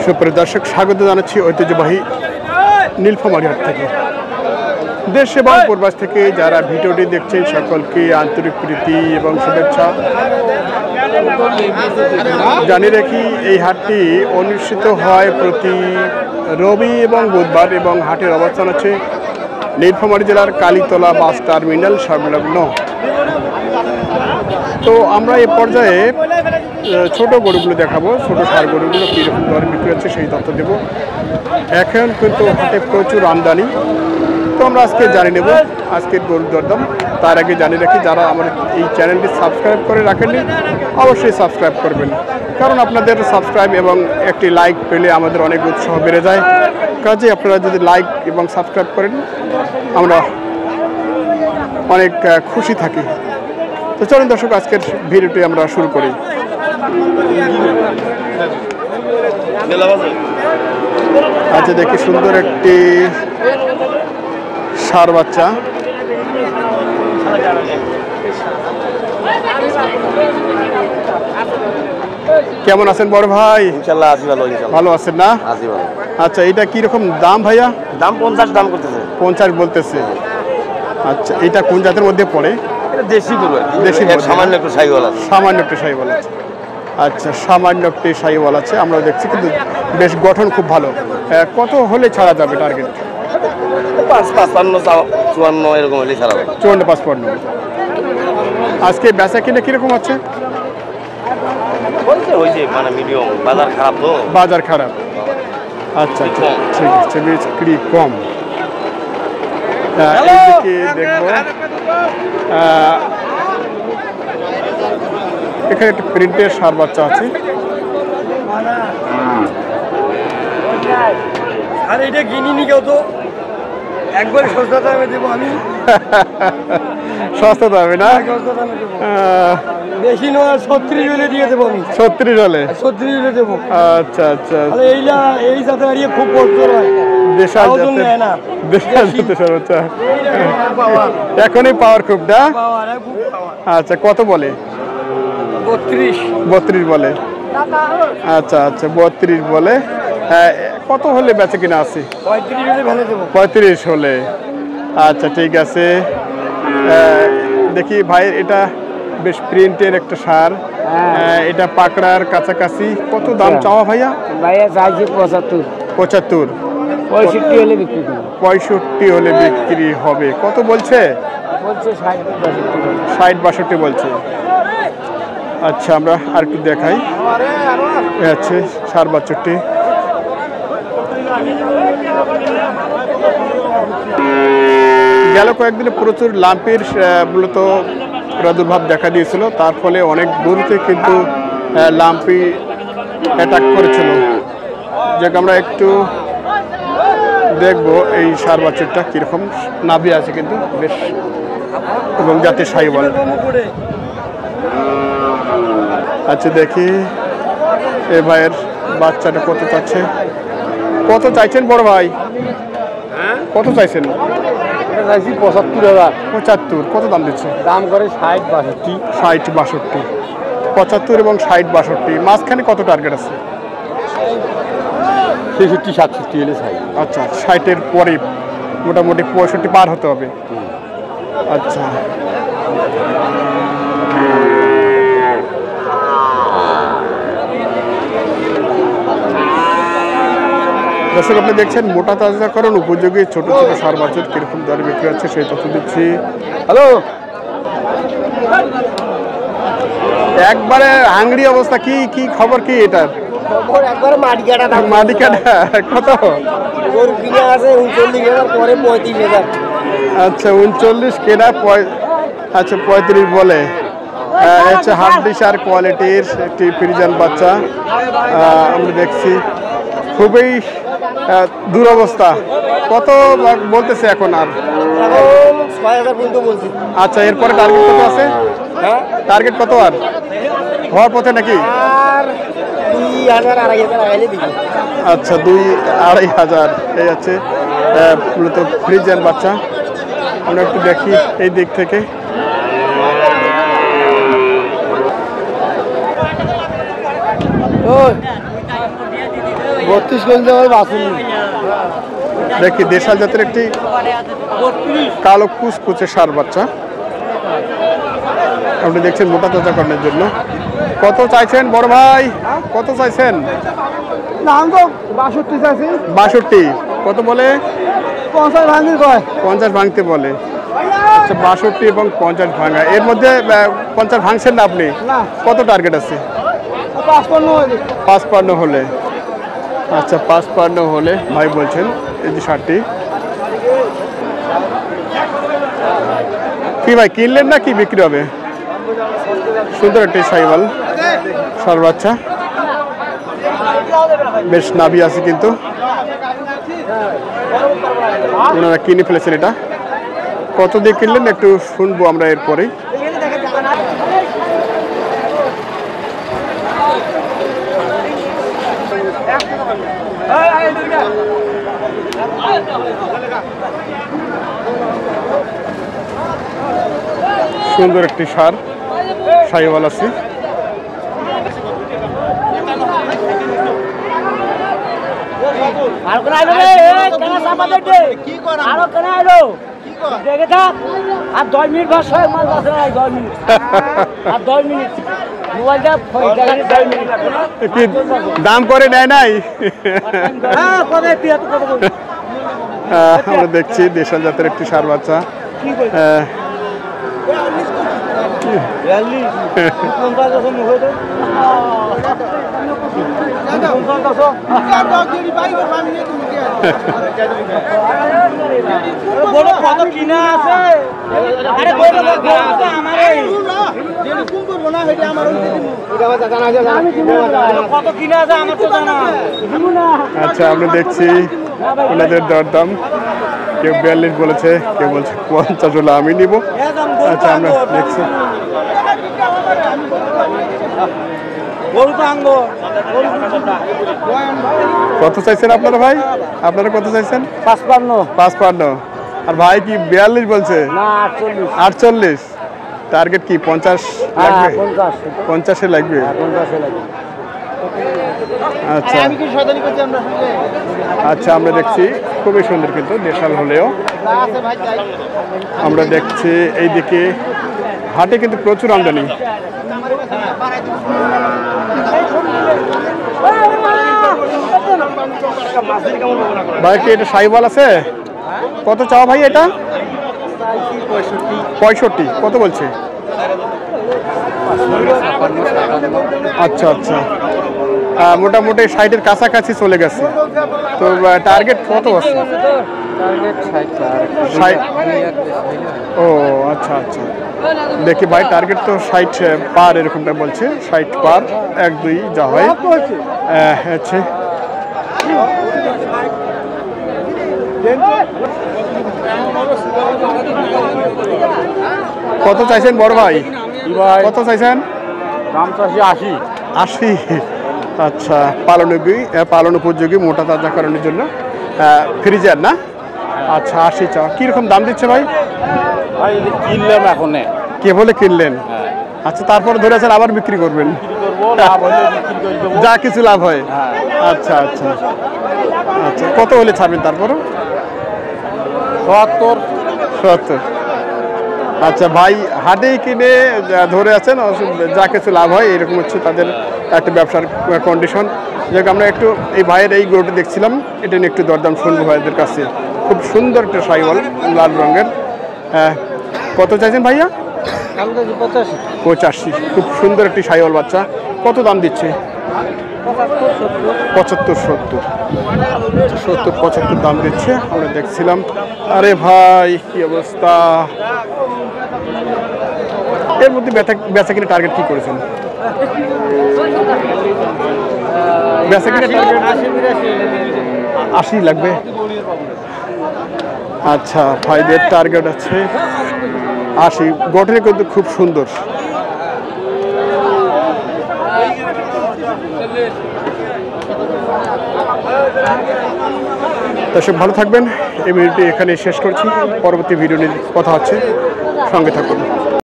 সুপ্রিয় দর্শক, স্বাগত জানাচ্ছি ঐতিহ্যবাহী নীলফামারী হাট থেকে। দেশ এবং প্রবাস থেকে যারা ভিডিওটি দেখছেন সকলকে আন্তরিক প্রীতি এবং শুভেচ্ছা জানিয়ে রাখি। এই হাটটি অনুষ্ঠিত হয় প্রতি রবি এবং বুধবার এবং হাটের অবস্থান আছে নীলফামারী জেলার কালীতলা বাস টার্মিনাল সংলগ্ন। তো আমরা এ পর্যায়ে ছোট গরুগুলো দেখাবো, ছোট ষাঁড় গরুগুলো কীরকম দরে বিক্রি হচ্ছে সেই তথ্য দেবো। এখন কিন্তু হাটে প্রচুর আমদানি, তো আমরা আজকে জানিয়ে নেব আজকের গরুর দরদাম। তার আগে জানিয়ে রাখি, যারা আমার এই চ্যানেলটি সাবস্ক্রাইব করে রাখেননি অবশ্যই সাবস্ক্রাইব করবেন, কারণ আপনাদের সাবস্ক্রাইব এবং একটি লাইক পেলে আমাদের অনেক উৎসাহ বেড়ে যায়। কাজে আপনারা যদি লাইক এবং সাবস্ক্রাইব করেন আমরা অনেক খুশি থাকি। তো চলুন দর্শক, আজকের ভিডিওটি আমরা শুরু করি। আচ্ছা, দেখি সুন্দর একটি ষাঁড় বাচ্চা। কেমন আছেন বড় ভাই? ইনশাআল্লাহ আছি ভালো। ভালো আছেন না? আছি ভালো। আচ্ছা, এটা কিরকম দাম ভাইয়া? দাম 50 দাম করতেছে। 50 বলতেছে। আচ্ছা, এটা কোন জাতের মধ্যে পড়ে? এটা দেশি গরু। দেশি, সামান্য একটু শাহিওয়াল আছে। সামান্য একটু শাহিওয়াল আছে। আচ্ছা, সামান্য একটি শাহিওয়াল আছে, আমরা দেখছি, কিন্তু বেশ গঠন খুব ভালো। কত হলে ছাড়া যাবে টার্গেট? 55, 54 এরকম হলে ছাড়া যাবে। 54, 55। আজকে বেচা কিনে কিরকম আছে? হয়েছে মানে মিডিয়াম। বাজার খারাপ তো। বাজার খারাপ। আচ্ছা আচ্ছা, ঠিক আছে, বিক্রি কম। এইদিকে দেখবো, এখানে একটা প্রিন্টের ষাঁড় বাচ্চা আছে। আর এটা কিনিনি কেউ, তো একবার সস্তা দামে দেবো আমি। সস্তা দামে না? সস্তা দামে দেবো, বেশি নয়। 36 হলে দিয়ে দেবো আমি। 36 হলে? 36 হলে দেবো। আচ্ছা আচ্ছা, এই জাতে হারিয়ে খুব কষ্ট হয়। দেশাল জাতের, দেশাল জাতের সর্বোচ্চ এখনই পাওয়ার খুব না? আচ্ছা, কত বলে? 32 বলে। আচ্ছা আচ্ছা, 32 বলে। কত হলে বেচে কিনা আছে? 35 হলে ভালো দেবো। 35 হলে। আচ্ছা, ঠিক আছে। দেখি ভাই, এটা বেশ প্রিন্টের একটা ষাঁড়। এটা পাকড়ার কাছাকাছি। কত দাম চাওয়া ভাইয়া? ভাইয়া চাইছি 75। 75? 65 হলে বিক্রি করবো। 65 হলে বিক্রি হবে। কত বলছে? বলছে 60-62 বলছে। আচ্ছা, আমরা আর একটু দেখাই। আছে ষাঁড় বাচ্চাটি। গেল কয়েকদিনে প্রচুর লাম্পির মূলত প্রাদুর্ভাব দেখা দিয়েছিল, তার ফলে অনেক গরুতে কিন্তু লাম্পি অ্যাটাক করেছিল। যাক, আমরা একটু দেখবো এই ষাঁড় বাচ্চাটা কিরকম। নাভি আছে কিন্তু বেশ, এবং জাতের শাহিওয়াল। আচ্ছা, দেখি এ ভাইয়ের বাচ্চাটা কত চাচ্ছে। কত চাইছেন বড় ভাই? কত চাইছেন? 75,000। 75? কত দাম দিচ্ছে? দাম করে 60-62। 60-62, 75 এবং 60-62। মাঝখানে কত টার্গেট আছে? 63-67 হলে চাই। আচ্ছা, 60-এর পরে মোটামুটি 65 পার হতে হবে। আচ্ছা, দর্শক, আপনি দেখছেন মোটা তাজাকরণ উপযোগী ছোট ছোট ষাঁড় বাছুর কিরকম দরে বিক্রি হচ্ছে সেই তথ্য দিচ্ছি। হ্যালো, একবারে হাঙ্গরি অবস্থা। কি কি খবর? কি এটার খবর? একবারে মাটি কাটা। কত? গরু কিনে আছে 39,000, পরে 35,000। আচ্ছা, 39 কেনা। আচ্ছা, 35 বলে। হচ্ছে হাড্ডিসার কোয়ালিটির একটি ফ্রিজিয়ান বাচ্চা আমরা দেখছি। খুবই দুরবস্থা। কত বলতেছে এখন? আর 6,000 পর্যন্ত বলছি। আচ্ছা, এরপরে টার্গেট কত আছে? হ্যাঁ, টার্গেট কত আর হওয়ার পথে নাকি? আর 2,000-2,500 আগাইলে দিবি। আচ্ছা, 2,000-2,500 এই আছে মূলত ফ্রিজিয়ান বাচ্চা। আমরা একটু দেখি এই দিক থেকে। 32 কেজি দেওয়ার বাসন দেখি দেশাল জাতের একটি কালো কুচকুচে ষাঁড় বাচ্চা আপনি দেখছেন মোটা তাজাকরণের জন্য। কত চাইছেন বড় ভাই, কত চাইছেন? নাম তো 62 চাইছি। 62 কত বলে? 50 ভাঙি কয়। 50 ভাঙতে বলে। আচ্ছা 62 এবং 50 ভাঙা, এর মধ্যে 50 ভাঙছেন না আপনি? না। কত টার্গেট আছে? 55 হলে। আচ্ছা 55 হলে ভাই বলছেন। এই যে ষাঁড়টি কি ভাই কিনলেন না কি বিক্রি হবে? সুন্দর একটি সাইওয়াল ষাঁড় বাচ্চা, বেশ নাভি আছে কিন্তু ওনারা কিনে ফেলেছেন। এটা কত দিয়ে কিনলেন একটু শুনবো আমরা এরপরেই। সুন্দর একটি ষাঁড় সাইওয়াল আছে। আর কোন আইলো রে এই কেন চাপা দে আর কোন আইলো দেখে থাক আর 10 মিনিট বস হয় মাল বসে নাই 10 মিনিট আর 10 মিনিট মোবাইলটা ফোন দেখা 10 মিনিট কি দাম করে নেয় নাই? হ্যাঁ কবে পিয়া তো কত আমরা দেখছি দেশাল জাতের একটি ষাঁড় বাচ্চা। কি কই 42 কোনটা যখন হয়ে তো বড় কত কিনা আছে আরে বড় আমারে কত কিনা আছে আমার তো জানা। আচ্ছা আমরা দেখছি ওনাদের দরদাম, কেউ 42 বলেছে, কেউ বলছে 50 হলে আমি নিব। আচ্ছা আমরা দেখছি কত চাইছেন আপনারা ভাই? আপনারা কত চাইছেন? 55। আর ভাই কি 42 বলছে? না 48। টার্গেট কি 50 লাগবে? 50 লাগবে। আচ্ছা আচ্ছা আমরা দেখছি খুবই সুন্দর কিন্তু দেশাল হলেও। আমরা দেখছি এইদিকে হাটে কিন্তু প্রচুর আমদানি। ভাই কি এটা সাইওয়াল আছে? কত চাওয়া ভাই এটা? 65 কত বলছে? আচ্ছা আচ্ছা মোটামুটি 60-এর কাছাকাছি চলে গেছে। তো টার্গেট কত আছে? ও আচ্ছা আচ্ছা দেখি ভাই টার্গেট তো 60 পার এরকমটা বলছে, 60 পার 1-2 যা হয় হচ্ছে। কত চাইছেন বড় ভাই? কত চাইছেন? দাম চাষি 80। আচ্ছা পালন উপযোগী মোটা তাজাকরণের জন্য ফ্রিজার না? আচ্ছা 80 চাওয়া। কিরকম দাম দিচ্ছে ভাই? কিনলাম এখন কে বলে কিনলেন? আচ্ছা তারপরে ধরেছেন আবার বিক্রি করবেন, যা কিছু লাভ হয়। আচ্ছা আচ্ছা আচ্ছা কত হলে ছাড়বেন তারপরও? 70। আচ্ছা ভাই হাটেই কিনে ধরে আছেন, যা কিছু লাভ হয় এরকম হচ্ছে তাদের একটা ব্যবসার কন্ডিশন। যাক আমরা একটু এই ভাইয়ের এই গরুটি দেখছিলাম, এটা নিয়ে একটু দরদাম শুনবো ভাইদের কাছে। খুব সুন্দর একটা সাইওয়াল লাল রঙের। কত চাইছেন ভাইয়া? 85। খুব সুন্দর একটি সাইওয়াল বাচ্চা। কত দাম দিচ্ছে? 75-70। 70-75 দাম দিচ্ছে আমরা দেখছিলাম। আরে ভাই কি অবস্থা! এর মধ্যে বেচা কিনে টার্গেট কি করেছেন? বেচা কিনে টার্গেট 80 লাগবে। আচ্ছা ভাইদের টার্গেট আছে 80। গঠনে কিন্তু খুব সুন্দর। দর্শক ভালো থাকবেন। এই ভিডিওটি এখানে শেষ করছি, পরবর্তী ভিডিও নিয়ে কথা হচ্ছে, সঙ্গে থাকুন।